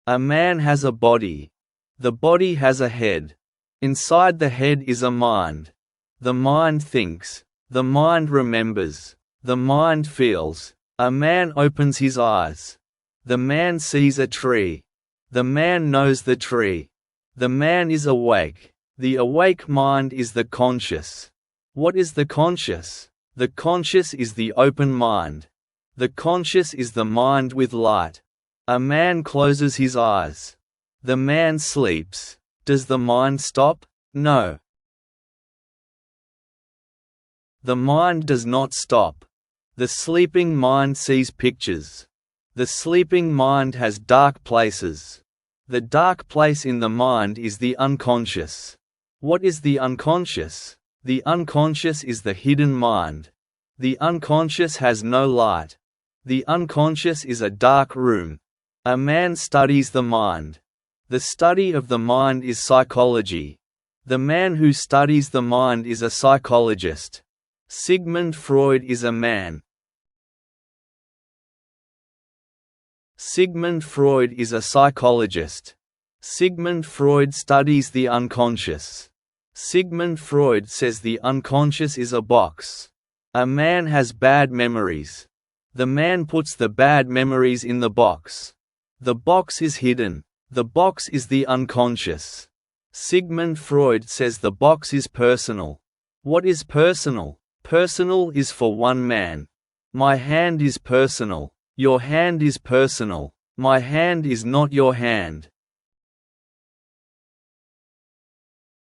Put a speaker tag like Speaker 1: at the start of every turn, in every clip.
Speaker 1: A man has a body. The body has a head. Inside the head is a mind. The mind thinks. The mind remembers. The mind feels. A man opens his eyes. The man sees a tree. The man knows the tree. The man is awake. The awake mind is the conscious. What is the conscious? The conscious is the open mind. The conscious is the mind with light. A man closes his eyes. The man sleeps. Does the mind stop? No. The mind does not stop. The sleeping mind sees pictures. The sleeping mind has dark places. The dark place in the mind is the unconscious. What is the unconscious? The unconscious is the hidden mind. The unconscious has no light. The unconscious is a dark room. A man studies the mind. The study of the mind is psychology. The man who studies the mind is a psychologist. Sigmund Freud is a man. Sigmund Freud is a psychologist. Sigmund Freud studies the unconscious. Sigmund Freud says the unconscious is a box. A man has bad memories. The man puts the bad memories in the box. The box is hidden. The box is the unconscious. Sigmund Freud says the box is personal. What is personal? Personal is for one man. My hand is personal. Your hand is personal. My hand is not your hand.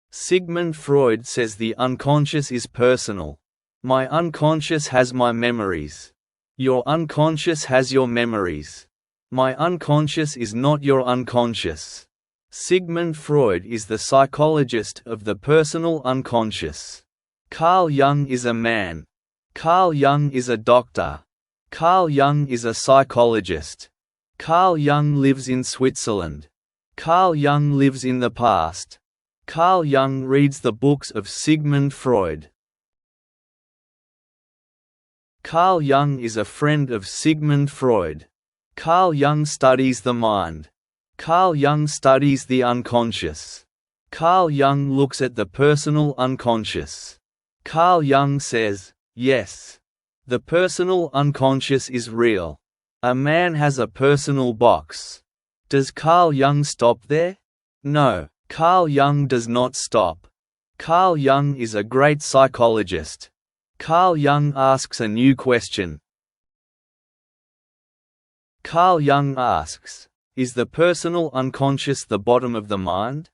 Speaker 1: Sigmund Freud says the unconscious is personal. My unconscious has my memories. Your unconscious has your memories. My unconscious is not your unconscious. Sigmund Freud is the psychologist of the personal unconscious. Carl Jung is a man. Carl Jung is a doctor. Carl Jung is a psychologist. Carl Jung lives in Switzerland. Carl Jung lives in the past. Carl Jung reads the books of Sigmund Freud. Carl Jung is a friend of Sigmund Freud. Carl Jung studies the mind. Carl Jung studies the unconscious. Carl Jung looks at the personal unconscious. Carl Jung says, yes. The personal unconscious is real. A man has a personal box. Does Carl Jung stop there? No, Carl Jung does not stop. Carl Jung is a great psychologist. Carl Jung asks a new question. Carl Jung asks, is the personal unconscious the bottom of the mind?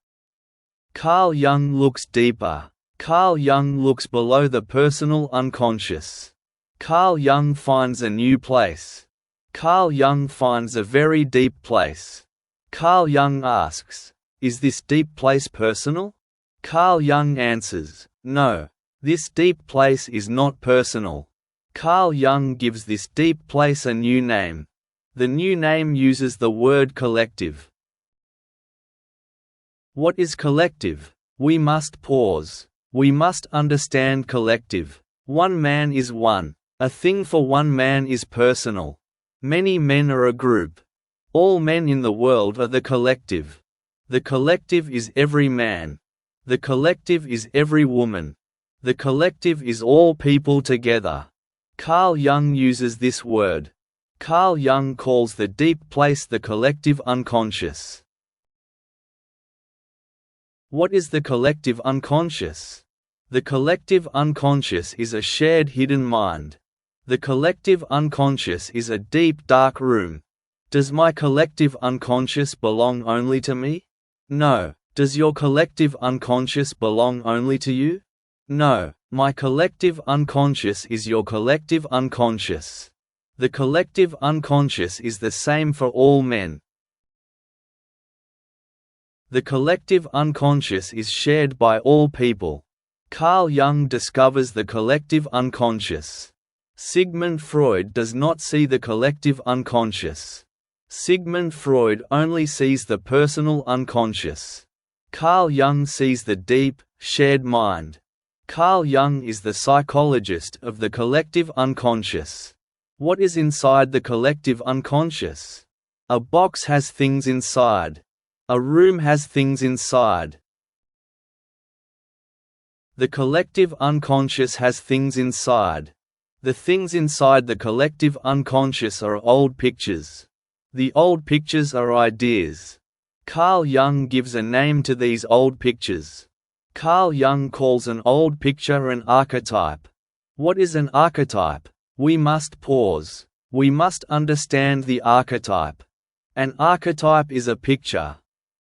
Speaker 1: Carl Jung looks deeper. Carl Jung looks below the personal unconscious. Carl Jung finds a new place. Carl Jung finds a very deep place. Carl Jung asks, is this deep place personal? Carl Jung answers, no. This deep place is not personal. Carl Jung gives this deep place a new name. The new name uses the word collective. What is collective? We must pause. We must understand collective. One man is one. A thing for one man is personal. Many men are a group. All men in the world are the collective. The collective is every man. The collective is every woman. The collective is all people together. Carl Jung uses this word. Carl Jung calls the deep place the collective unconscious. What is the collective unconscious? The collective unconscious is a shared hidden mind. The collective unconscious is a deep dark room. Does my collective unconscious belong only to me? No. Does your collective unconscious belong only to you? No, my collective unconscious is your collective unconscious. The collective unconscious is the same for all men. The collective unconscious is shared by all people. Carl Jung discovers the collective unconscious. Sigmund Freud does not see the collective unconscious. Sigmund Freud only sees the personal unconscious. Carl Jung sees the deep, shared mind. Carl Jung is the psychologist of the collective unconscious. What is inside the collective unconscious? A box has things inside. A room has things inside. The collective unconscious has things inside. The things inside the collective unconscious are old pictures. The old pictures are ideas. Carl Jung gives a name to these old pictures. Carl Jung calls an old picture an archetype. What is an archetype? We must pause. We must understand the archetype. An archetype is a picture.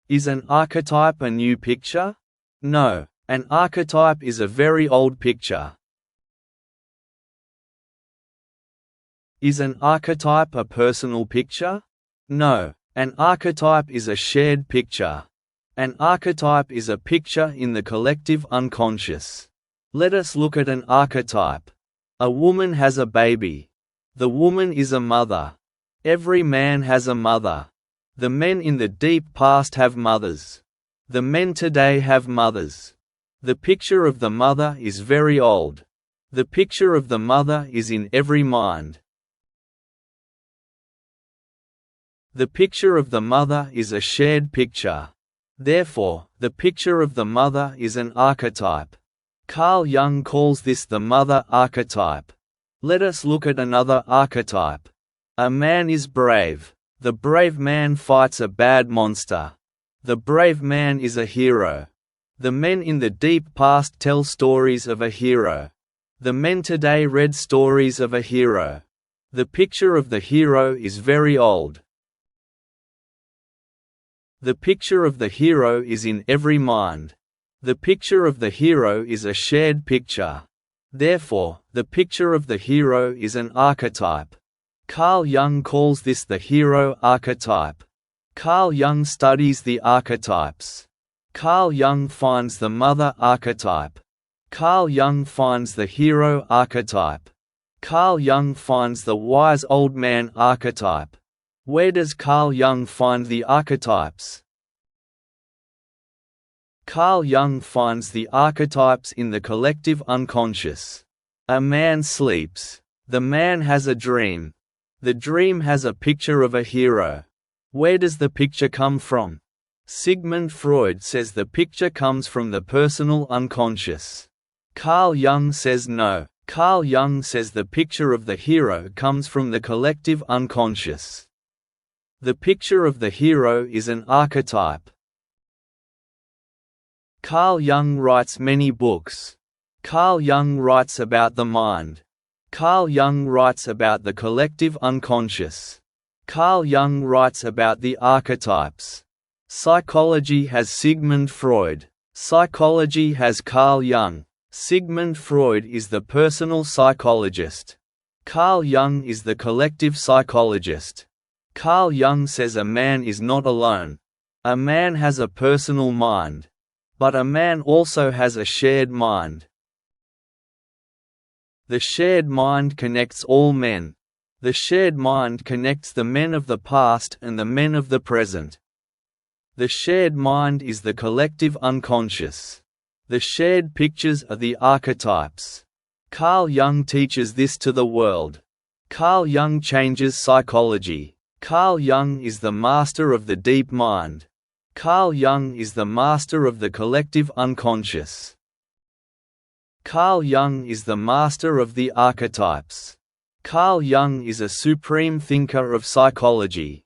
Speaker 1: Is an archetype a new picture? No, an archetype is a very old picture. Is an archetype a personal picture? No, an archetype is a shared picture. An archetype is a picture in the collective unconscious. Let us look at an archetype. A woman has a baby. The woman is a mother. Every man has a mother. The men in the deep past have mothers. The men today have mothers. The picture of the mother is very old. The picture of the mother is in every mind. The picture of the mother is a shared picture. Therefore, the picture of the mother is an archetype. Carl Jung calls this the mother archetype. Let us look at another archetype. A man is brave. The brave man fights a bad monster. The brave man is a hero. The men in the deep past tell stories of a hero. The men today read stories of a hero. The picture of the hero is very old. The picture of the hero is in every mind. The picture of the hero is a shared picture. Therefore, the picture of the hero is an archetype. Carl Jung calls this the hero archetype. Carl Jung studies the archetypes. Carl Jung finds the mother archetype. Carl Jung finds the hero archetype. Carl Jung finds the wise old man archetype. Where does Carl Jung find the archetypes? Carl Jung finds the archetypes in the collective unconscious. A man sleeps. The man has a dream. The dream has a picture of a hero. Where does the picture come from? Sigmund Freud says the picture comes from the personal unconscious. Carl Jung says no. Carl Jung says the picture of the hero comes from the collective unconscious. The picture of the hero is an archetype. Carl Jung writes many books. Carl Jung writes about the mind. Carl Jung writes about the collective unconscious. Carl Jung writes about the archetypes. Psychology has Sigmund Freud. Psychology has Carl Jung. Sigmund Freud is the personal psychologist. Carl Jung is the collective psychologist. Carl Jung says a man is not alone. A man has a personal mind. But a man also has a shared mind. The shared mind connects all men. The shared mind connects the men of the past and the men of the present. The shared mind is the collective unconscious. The shared pictures are the archetypes. Carl Jung teaches this to the world. Carl Jung changes psychology. Carl Jung is the master of the deep mind. Carl Jung is the master of the collective unconscious. Carl Jung is the master of the archetypes. Carl Jung is a supreme thinker of psychology.